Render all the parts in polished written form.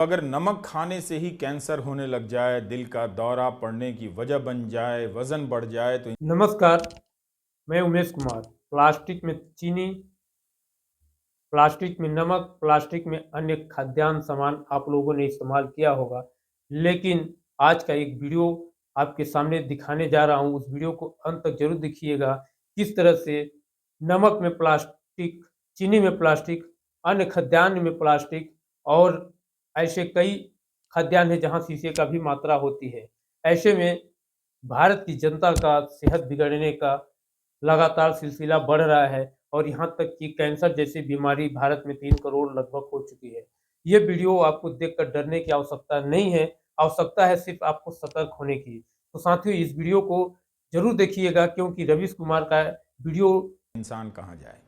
अगर नमक खाने से ही कैंसर होने लग जाए, दिल का दौरा पड़ने की वजह बन जाए, वजन बढ़ जाए तो नमस्कार, मैं उमेश कुमार। प्लास्टिक में चीनी, प्लास्टिक में नमक, प्लास्टिक में अन्य खाद्यान्न सामान आप लोगों ने इस्तेमाल किया होगा। लेकिन आज का एक वीडियो आपके सामने दिखाने जा रहा हूँ। उस वीडियो को अंत तक जरूर देखिएगा। किस तरह से नमक में प्लास्टिक, चीनी में प्लास्टिक, अन्य खाद्यान्न में प्लास्टिक और ऐसे कई खाद्यान्न हैं जहाँ शीशे का भी मात्रा होती है। ऐसे में भारत की जनता का सेहत बिगड़ने का लगातार सिलसिला बढ़ रहा है और यहाँ तक कि कैंसर जैसी बीमारी भारत में 3 करोड़ लगभग हो चुकी है। ये वीडियो आपको देखकर डरने की आवश्यकता नहीं है, आवश्यकता है सिर्फ आपको सतर्क होने की। तो साथियों, इस वीडियो को ज़रूर देखिएगा क्योंकि रवीश कुमार का वीडियो इंसान कहाँ जाए।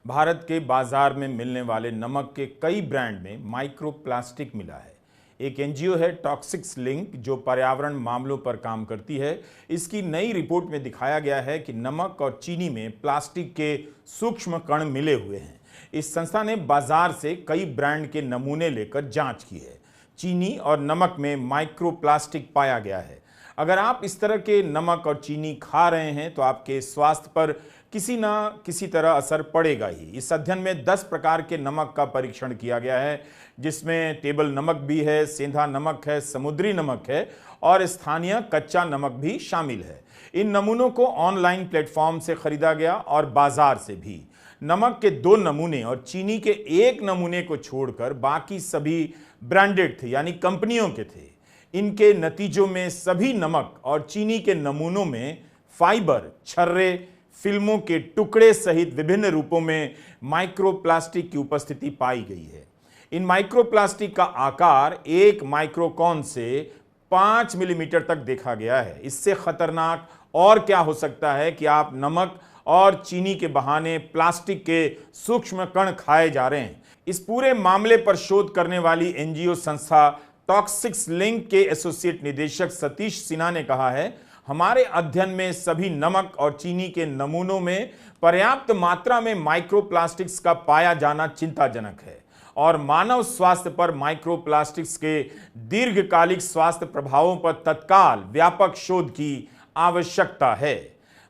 भारत के बाजार में मिलने वाले नमक के कई ब्रांड में माइक्रो प्लास्टिक मिला है। एक एनजीओ है टॉक्सिक्स लिंक जो पर्यावरण मामलों पर काम करती है। इसकी नई रिपोर्ट में दिखाया गया है कि नमक और चीनी में प्लास्टिक के सूक्ष्म कण मिले हुए हैं। इस संस्था ने बाजार से कई ब्रांड के नमूने लेकर जांच की है। चीनी और नमक में माइक्रो प्लास्टिक पाया गया है। अगर आप इस तरह के नमक और चीनी खा रहे हैं तो आपके स्वास्थ्य पर किसी ना किसी तरह असर पड़ेगा ही। इस अध्ययन में 10 प्रकार के नमक का परीक्षण किया गया है, जिसमें टेबल नमक भी है, सेंधा नमक है, समुद्री नमक है और स्थानीय कच्चा नमक भी शामिल है। इन नमूनों को ऑनलाइन प्लेटफॉर्म से खरीदा गया और बाजार से भी। नमक के 2 नमूने और चीनी के 1 नमूने को छोड़कर बाकी सभी ब्रांडेड थे, यानी कंपनियों के थे। इनके नतीजों में सभी नमक और चीनी के नमूनों में फाइबर, छर्रे, फिल्मों के टुकड़े सहित विभिन्न रूपों में माइक्रोप्लास्टिक की उपस्थिति पाई गई है। इन माइक्रोप्लास्टिक का आकार 1 माइक्रोकॉन से 5 मिलीमीटर तक देखा गया है। इससे खतरनाक और क्या हो सकता है कि आप नमक और चीनी के बहाने प्लास्टिक के सूक्ष्म कण खाए जा रहे हैं। इस पूरे मामले पर शोध करने वाली एनजीओ संस्था टॉक्सिक्स लिंक के एसोसिएट निदेशक सतीश सिन्हा ने कहा है, हमारे अध्ययन में सभी नमक और चीनी के नमूनों में पर्याप्त मात्रा में माइक्रोप्लास्टिक्स का पाया जाना चिंताजनक है और मानव स्वास्थ्य पर माइक्रोप्लास्टिक्स के दीर्घकालिक स्वास्थ्य प्रभावों पर तत्काल व्यापक शोध की आवश्यकता है।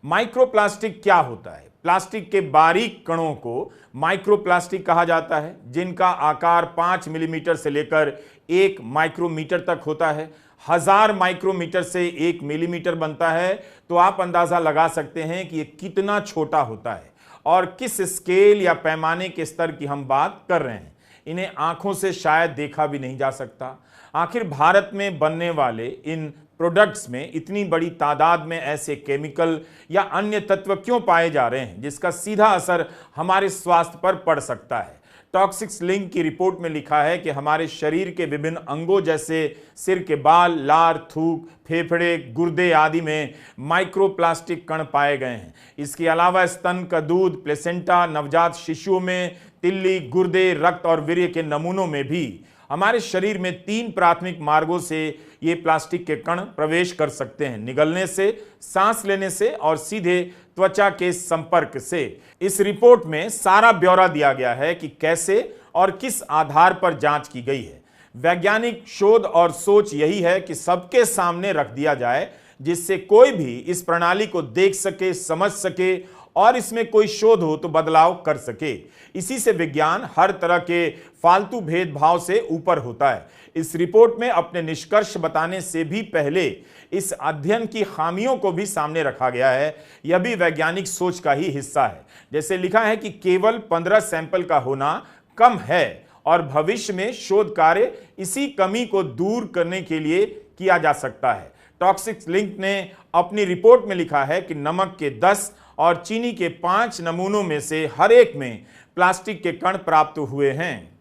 माइक्रोप्लास्टिक क्या होता है? प्लास्टिक के बारीक कणों को माइक्रोप्लास्टिक कहा जाता है, जिनका आकार 5 मिलीमीटर से लेकर 1 माइक्रोमीटर तक होता है। 1000 माइक्रोमीटर से 1 मिलीमीटर बनता है, तो आप अंदाजा लगा सकते हैं कि यह कितना छोटा होता है और किस स्केल या पैमाने के स्तर की हम बात कर रहे हैं। इन्हें आंखों से शायद देखा भी नहीं जा सकता। आखिर भारत में बनने वाले इन प्रोडक्ट्स में इतनी बड़ी तादाद में ऐसे केमिकल या अन्य तत्व क्यों पाए जा रहे हैं जिसका सीधा असर हमारे स्वास्थ्य पर पड़ सकता है? टॉक्सिक्स लिंक की रिपोर्ट में लिखा है कि हमारे शरीर के विभिन्न अंगों जैसे सिर के बाल, लार, थूक, फेफड़े, गुर्दे आदि में माइक्रोप्लास्टिक कण पाए गए हैं। इसके अलावा स्तन का दूध, प्लेसेंटा, नवजात शिशुओं में तिल्ली, गुर्दे, रक्त और वीर्य के नमूनों में भी। हमारे शरीर में 3 प्राथमिक मार्गों से ये प्लास्टिक के कण प्रवेश कर सकते हैं: निगलने से, सांस लेने से और सीधे त्वचा के संपर्क से। इस रिपोर्ट में सारा ब्यौरा दिया गया है कि कैसे और किस आधार पर जांच की गई है। वैज्ञानिक शोध और सोच यही है कि सबके सामने रख दिया जाए, जिससे कोई भी इस प्रणाली को देख सके, समझ सके और इसमें कोई शोध हो तो बदलाव कर सके। इसी से विज्ञान हर तरह के फालतू भेदभाव से ऊपर होता है। इस रिपोर्ट में अपने निष्कर्ष बताने से भी पहले इस अध्ययन की खामियों को भी सामने रखा गया है। यह भी वैज्ञानिक सोच का ही हिस्सा है। जैसे लिखा है कि केवल 15 सैंपल का होना कम है और भविष्य में शोध कार्य इसी कमी को दूर करने के लिए किया जा सकता है। टॉक्सिक्स लिंक ने अपनी रिपोर्ट में लिखा है कि नमक के 10 और चीनी के 5 नमूनों में से हर एक में प्लास्टिक के कण प्राप्त हुए हैं।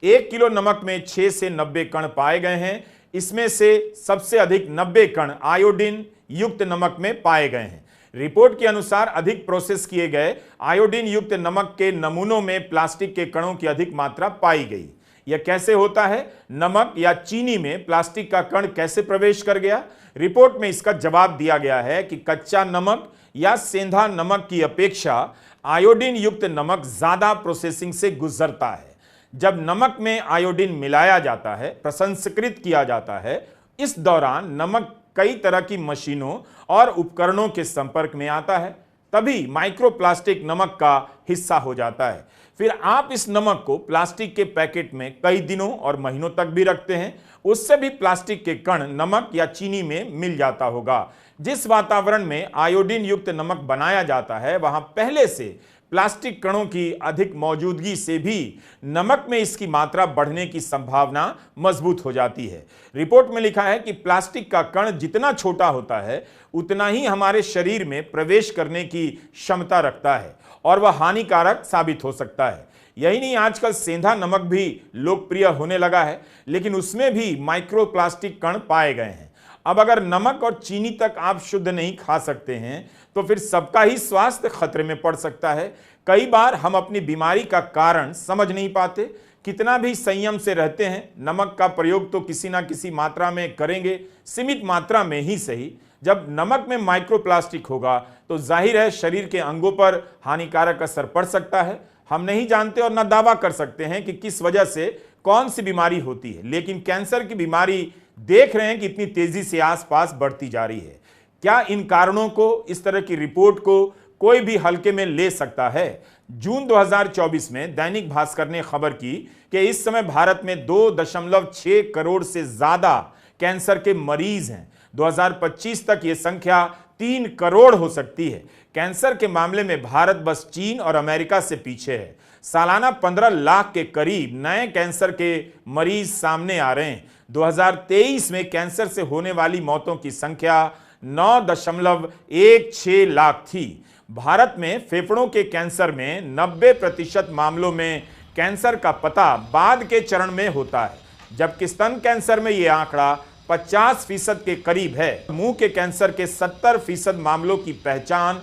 1 किलो नमक में 6 से 90 कण पाए गए हैं। इसमें से सबसे अधिक 90 कण आयोडीन युक्त नमक में पाए गए हैं। रिपोर्ट के अनुसार अधिक प्रोसेस किए गए आयोडीन युक्त नमक के नमूनों में प्लास्टिक के कणों की अधिक मात्रा पाई गई। यह कैसे होता है? नमक या चीनी में प्लास्टिक का कण कैसे प्रवेश कर गया? रिपोर्ट में इसका जवाब दिया गया है कि कच्चा नमक या सेंधा नमक की अपेक्षा आयोडीन युक्त नमक ज्यादा प्रोसेसिंग से गुजरता है। जब नमक में आयोडीन मिलाया जाता है, प्रसंस्कृत किया जाता है, इस दौरान नमक कई तरह की मशीनों और उपकरणों के संपर्क में आता है, तभी माइक्रोप्लास्टिक नमक का हिस्सा हो जाता है। फिर आप इस नमक को प्लास्टिक के पैकेट में कई दिनों और महीनों तक भी रखते हैं, उससे भी प्लास्टिक के कण नमक या चीनी में मिल जाता होगा। जिस वातावरण में आयोडीन युक्त नमक बनाया जाता है, वहां पहले से प्लास्टिक कणों की अधिक मौजूदगी से भी नमक में इसकी मात्रा बढ़ने की संभावना मजबूत हो जाती है। रिपोर्ट में लिखा है कि प्लास्टिक का कण जितना छोटा होता है, उतना ही हमारे शरीर में प्रवेश करने की क्षमता रखता है और वह हानिकारक साबित हो सकता है। यही नहीं, आजकल सेंधा नमक भी लोकप्रिय होने लगा है, लेकिन उसमें भी माइक्रोप्लास्टिक कण पाए गए हैं। अब अगर नमक और चीनी तक आप शुद्ध नहीं खा सकते हैं, तो फिर सबका ही स्वास्थ्य खतरे में पड़ सकता है। कई बार हम अपनी बीमारी का कारण समझ नहीं पाते, कितना भी संयम से रहते हैं। नमक का प्रयोग तो किसी ना किसी मात्रा में करेंगे, सीमित मात्रा में ही सही। जब नमक में माइक्रोप्लास्टिक होगा तो जाहिर है शरीर के अंगों पर हानिकारक असर पड़ सकता है। हम नहीं जानते और न दावा कर सकते हैं कि किस वजह से कौन सी बीमारी होती है, लेकिन कैंसर की बीमारी देख रहे हैं कि इतनी तेजी से आसपास बढ़ती जा रही है। क्या इन कारणों को, इस तरह की रिपोर्ट को कोई भी हल्के में ले सकता है? जून 2024 में दैनिक भास्कर ने खबर की कि इस समय भारत में 2.6 करोड़ से ज्यादा कैंसर के मरीज हैं। 2025 तक यह संख्या 3 करोड़ हो सकती है। कैंसर के मामले में भारत बस चीन और अमेरिका से पीछे है। सालाना 15 लाख के करीब नए कैंसर के मरीज सामने आ रहे हैं। 2023 में कैंसर से होने वाली मौतों की संख्या 9.16 लाख थी। भारत में फेफड़ों के कैंसर में 90% मामलों में कैंसर का पता बाद के चरण में होता है, जबकि स्तन कैंसर में यह आंकड़ा 50% के करीब है। मुंह के कैंसर के 70% मामलों की पहचान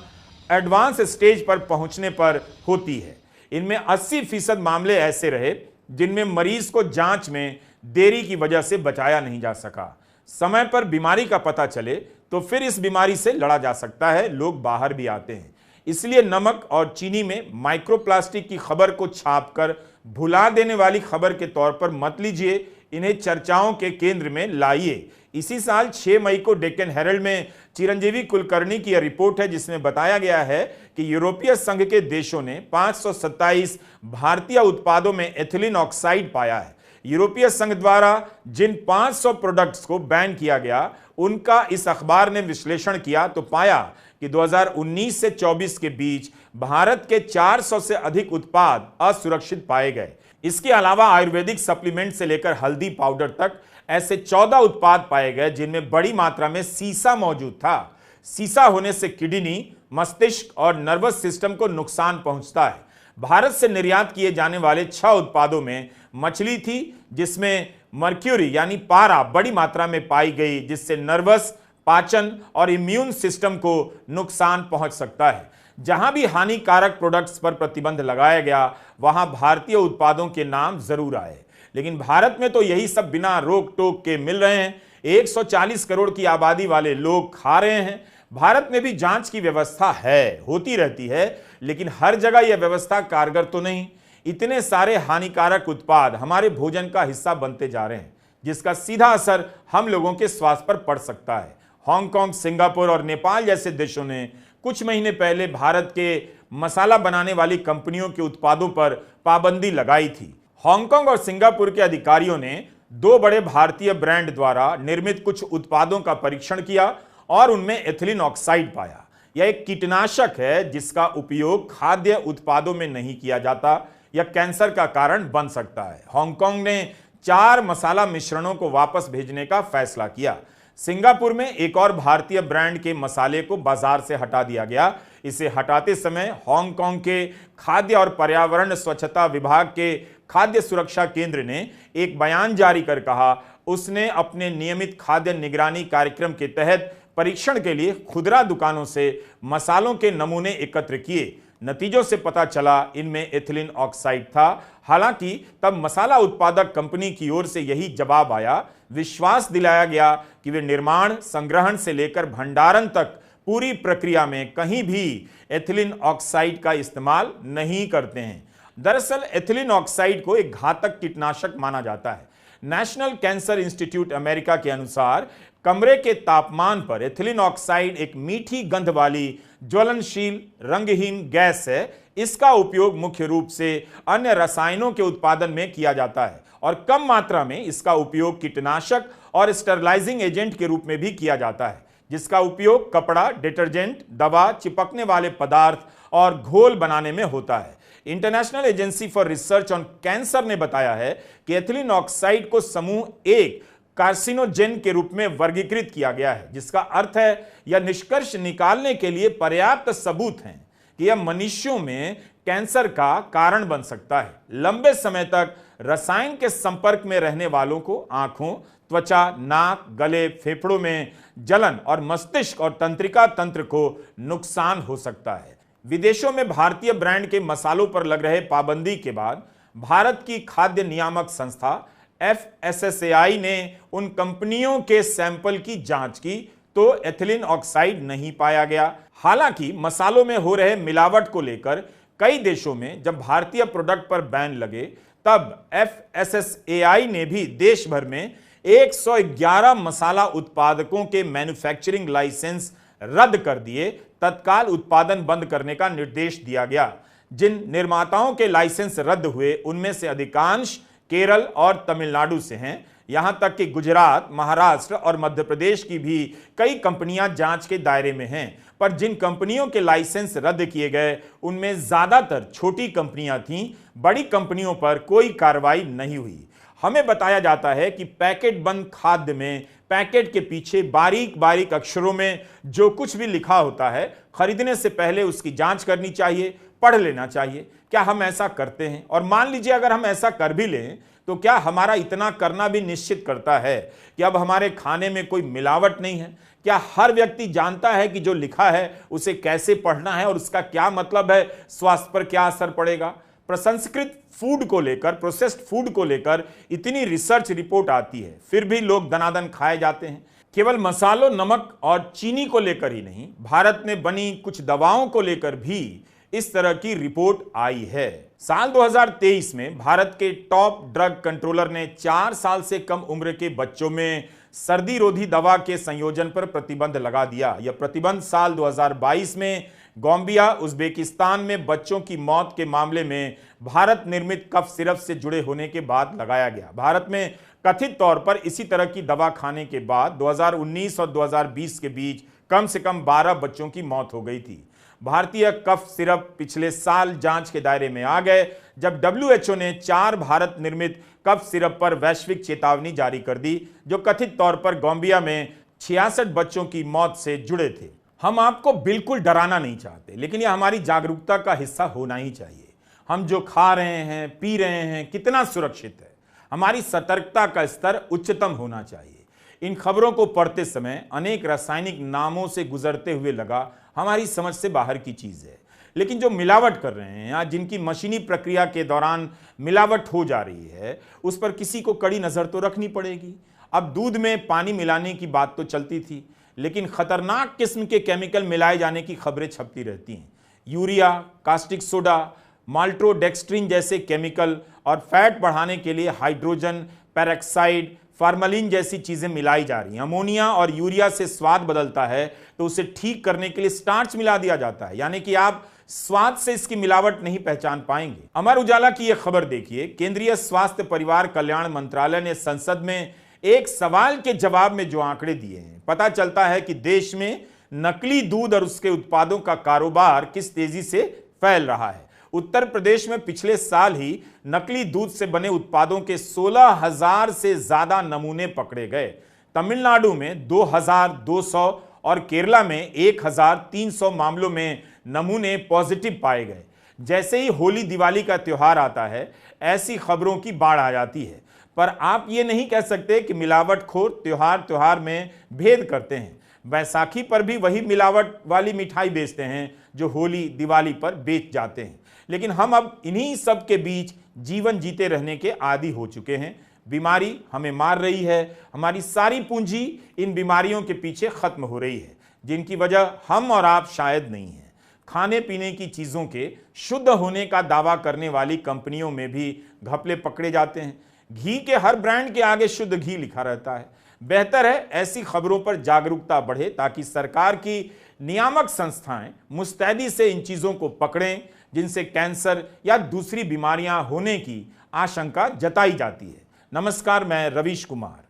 एडवांस स्टेज पर पहुंचने पर होती है। इनमें 80% मामले ऐसे रहे जिनमें मरीज को जांच में देरी की वजह से बचाया नहीं जा सका। समय पर बीमारी का पता चले तो फिर इस बीमारी से लड़ा जा सकता है, लोग बाहर भी आते हैं। इसलिए नमक और चीनी में माइक्रोप्लास्टिक की खबर को छापकर भुला देने वाली खबर के तौर पर मत लीजिए, इन्हें चर्चाओं के केंद्र में लाइए। इसी साल 6 मई को डेक्कन हेरल्ड में चिरंजीवी कुलकर्णी की यह रिपोर्ट है, जिसमें बताया गया है कि यूरोपीय संघ के देशों ने 527 भारतीय उत्पादों में एथिलीन ऑक्साइड पाया है। यूरोपीय संघ द्वारा जिन 500 प्रोडक्ट्स को बैन किया गया, उनका इस अखबार ने विश्लेषण किया तो पाया कि 2019 से 24 के बीच भारत के 400 से अधिक उत्पाद असुरक्षित पाए गए। इसके अलावा आयुर्वेदिक सप्लीमेंट से लेकर हल्दी पाउडर तक ऐसे 14 उत्पाद पाए गए जिनमें बड़ी मात्रा में सीसा मौजूद था। सीसा होने से किडनी, मस्तिष्क और नर्वस सिस्टम को नुकसान पहुंचता है। भारत से निर्यात किए जाने वाले 6 उत्पादों में मछली थी, जिसमें मर्क्यूरी यानी पारा बड़ी मात्रा में पाई गई, जिससे नर्वस, पाचन और इम्यून सिस्टम को नुकसान पहुंच सकता है। जहां भी हानिकारक प्रोडक्ट्स पर प्रतिबंध लगाया गया, वहां भारतीय उत्पादों के नाम जरूर आए, लेकिन भारत में तो यही सब बिना रोक टोक के मिल रहे हैं। 140 करोड़ की आबादी वाले लोग खा रहे हैं। भारत में भी जांच की व्यवस्था है, होती रहती है, लेकिन हर जगह यह व्यवस्था कारगर तो नहीं। इतने सारे हानिकारक उत्पाद हमारे भोजन का हिस्सा बनते जा रहे हैं, जिसका सीधा असर हम लोगों के स्वास्थ्य पर पड़ सकता है। हांगकांग, सिंगापुर और नेपाल जैसे देशों ने कुछ महीने पहले भारत के मसाला बनाने वाली कंपनियों के उत्पादों पर पाबंदी लगाई थी। हांगकांग और सिंगापुर के अधिकारियों ने 2 बड़े भारतीय ब्रांड द्वारा निर्मित कुछ उत्पादों का परीक्षण किया और उनमें एथिलीन ऑक्साइड पाया। यह एक कीटनाशक है जिसका उपयोग खाद्य उत्पादों में नहीं किया जाता। यह कैंसर का कारण बन सकता है। हांगकांग ने 4 मसाला मिश्रणों को वापस भेजने का फैसला किया। सिंगापुर में एक और भारतीय ब्रांड के मसाले को बाजार से हटा दिया गया। इसे हटाते समय हांगकांग के खाद्य और पर्यावरण स्वच्छता विभाग के खाद्य सुरक्षा केंद्र ने एक बयान जारी कर कहा, उसने अपने नियमित खाद्य निगरानी कार्यक्रम के तहत परीक्षण के लिए खुदरा दुकानों से मसालों के नमूने एकत्र किए। नतीजों से पता चला इनमें एथिलीन ऑक्साइड था। हालांकि तब मसाला उत्पादक कंपनी की ओर से यही जवाब आया। विश्वास दिलाया गया कि वे निर्माण, संग्रहण से लेकर भंडारण तक पूरी प्रक्रिया में कहीं भी एथिलीन ऑक्साइड का इस्तेमाल नहीं करते हैं। दरअसल एथिलीन ऑक्साइड को एक घातक कीटनाशक माना जाता है। नेशनल कैंसर इंस्टीट्यूट अमेरिका के अनुसार कमरे के तापमान पर एथिलीन ऑक्साइड एक मीठी गंध वाली ज्वलनशील रंगहीन गैस है। इसका उपयोग मुख्य रूप से अन्य रसायनों के उत्पादन में किया जाता है और कम मात्रा में इसका उपयोग कीटनाशक और स्टरलाइजिंग एजेंट के रूप में भी किया जाता है, जिसका उपयोग कपड़ा, डिटर्जेंट, दवा, चिपकने वाले पदार्थ और घोल बनाने में होता है। International agency for research on cancer ने बताया है कि एथिलीन ऑक्साइड को समूह एक कार्सिनोजेन के रूप में वर्गीकृत किया गया है, जिसका अर्थ है यह निष्कर्ष निकालने के लिए पर्याप्त सबूत हैं कि यह मनुष्यों में कैंसर का कारण बन सकता है। लंबे समय तक रसायन के संपर्क में रहने वालों को आंखों, त्वचा, नाक, गले, फेफड़ों में जलन और मस्तिष्क और तंत्रिका तंत्र को नुकसान हो सकता है। विदेशों में भारतीय ब्रांड के मसालों पर लग रहे पाबंदी के बाद भारत की खाद्य नियामक संस्था FSSAI ने उन कंपनियों के सैंपल की जांच की तो एथिलीन ऑक्साइड नहीं पाया गया। हालांकि मसालों में हो रहे मिलावट को लेकर कई देशों में जब भारतीय प्रोडक्ट पर बैन लगे तब FSSAI ने भी देश भर में 111 मसाला उत्पादकों के मैन्युफैक्चरिंग लाइसेंस रद्द कर दिए। तत्काल उत्पादन बंद करने का निर्देश दिया गया। जिन निर्माताओं के लाइसेंस रद्द हुए उनमें से अधिकांश केरल और तमिलनाडु से हैं। यहां तक कि गुजरात, महाराष्ट्र और मध्य प्रदेश की भी कई कंपनियां जांच के दायरे में हैं। पर जिन कंपनियों के लाइसेंस रद्द किए गए उनमें ज्यादातर छोटी कंपनियां थीं। बड़ी कंपनियों पर कोई कार्रवाई नहीं हुई। हमें बताया जाता है कि पैकेट बंद खाद्य में पैकेट के पीछे बारीक बारीक अक्षरों में जो कुछ भी लिखा होता है, खरीदने से पहले उसकी जांच करनी चाहिए, पढ़ लेना चाहिए। क्या हम ऐसा करते हैं? और मान लीजिए अगर हम ऐसा कर भी लें तो क्या हमारा इतना करना भी निश्चित करता है कि अब हमारे खाने में कोई मिलावट नहीं है? क्या हर व्यक्ति जानता है कि जो लिखा है उसे कैसे पढ़ना है और उसका क्या मतलब है, स्वास्थ्य पर क्या असर पड़ेगा? प्रसंस्कृत फूड को लेकर, प्रोसेस्ड फूड को लेकर इतनी रिसर्च रिपोर्ट आती है, फिर भी लोग दनादन खाए जाते हैं। केवल मसालों, नमक और चीनी को लेकर ही नहीं, भारत में बनी कुछ दवाओं को लेकर भी इस तरह की रिपोर्ट आई है। साल 2023 में भारत के टॉप ड्रग कंट्रोलर ने 4 साल से कम उम्र के बच्चों में सर्दी रोधी दवा के संयोजन पर प्रतिबंध लगा दिया। यह प्रतिबंध साल 2022 में गाम्बिया, उज्बेकिस्तान में बच्चों की मौत के मामले में भारत निर्मित कफ सिरप से जुड़े होने के बाद लगाया गया। भारत में कथित तौर पर इसी तरह की दवा खाने के बाद 2019 और 2020 के बीच कम से कम 12 बच्चों की मौत हो गई थी। भारतीय कफ सिरप पिछले साल जांच के दायरे में आ गए जब WHO ने 4 भारत निर्मित कफ सिरप पर वैश्विक चेतावनी जारी कर दी, जो कथित तौर पर गाम्बिया में 66 बच्चों की मौत से जुड़े थे। हम आपको बिल्कुल डराना नहीं चाहते, लेकिन यह हमारी जागरूकता का हिस्सा होना ही चाहिए। हम जो खा रहे हैं, पी रहे हैं, कितना सुरक्षित है? हमारी सतर्कता का स्तर उच्चतम होना चाहिए। इन खबरों को पढ़ते समय अनेक रासायनिक नामों से गुजरते हुए लगा हमारी समझ से बाहर की चीज है। लेकिन जो मिलावट कर रहे हैं या जिनकी मशीनी प्रक्रिया के दौरान मिलावट हो जा रही है, उस पर किसी को कड़ी नजर तो रखनी पड़ेगी। अब दूध में पानी मिलाने की बात तो चलती थी, लेकिन खतरनाक किस्म के केमिकल मिलाए जाने की खबरें छपती रहती हैं। यूरिया, कास्टिक सोडा, माल्टोडेक्स्ट्रिन जैसे केमिकल और फैट बढ़ाने के लिए हाइड्रोजन पेरोक्साइड, फार्मलिन जैसी चीजें मिलाई जा रही हैं। अमोनिया और यूरिया से स्वाद बदलता है तो उसे ठीक करने के लिए स्टार्च मिला दिया जाता है, यानी कि आप स्वाद से इसकी मिलावट नहीं पहचान पाएंगे। अमर उजाला की यह खबर देखिए। केंद्रीय स्वास्थ्य परिवार कल्याण मंत्रालय ने संसद में एक सवाल के जवाब में जो आंकड़े दिए हैं, पता चलता है कि देश में नकली दूध और उसके उत्पादों का कारोबार किस तेजी से फैल रहा है। उत्तर प्रदेश में पिछले साल ही नकली दूध से बने उत्पादों के 16,000 से ज्यादा नमूने पकड़े गए। तमिलनाडु में 2,200 और केरला में 1,300 मामलों में नमूने पॉजिटिव पाए गए। जैसे ही होली, दिवाली का त्योहार आता है, ऐसी खबरों की बाढ़ आ जाती है। पर आप ये नहीं कह सकते कि मिलावटखोर त्योहार में भेद करते हैं। बैसाखी पर भी वही मिलावट वाली मिठाई बेचते हैं जो होली, दिवाली पर बेच जाते हैं। लेकिन हम अब इन्हीं सब के बीच जीवन जीते रहने के आदी हो चुके हैं। बीमारी हमें मार रही है, हमारी सारी पूंजी इन बीमारियों के पीछे खत्म हो रही है, जिनकी वजह हम और आप शायद नहीं है। खाने पीने की चीजों के शुद्ध होने का दावा करने वाली कंपनियों में भी घपले पकड़े जाते हैं। घी के हर ब्रांड के आगे शुद्ध घी लिखा रहता है। बेहतर है ऐसी खबरों पर जागरूकता बढ़े ताकि सरकार की नियामक संस्थाएं मुस्तैदी से इन चीजों को पकड़ें जिनसे कैंसर या दूसरी बीमारियां होने की आशंका जताई जाती है। नमस्कार, मैं रवीश कुमार।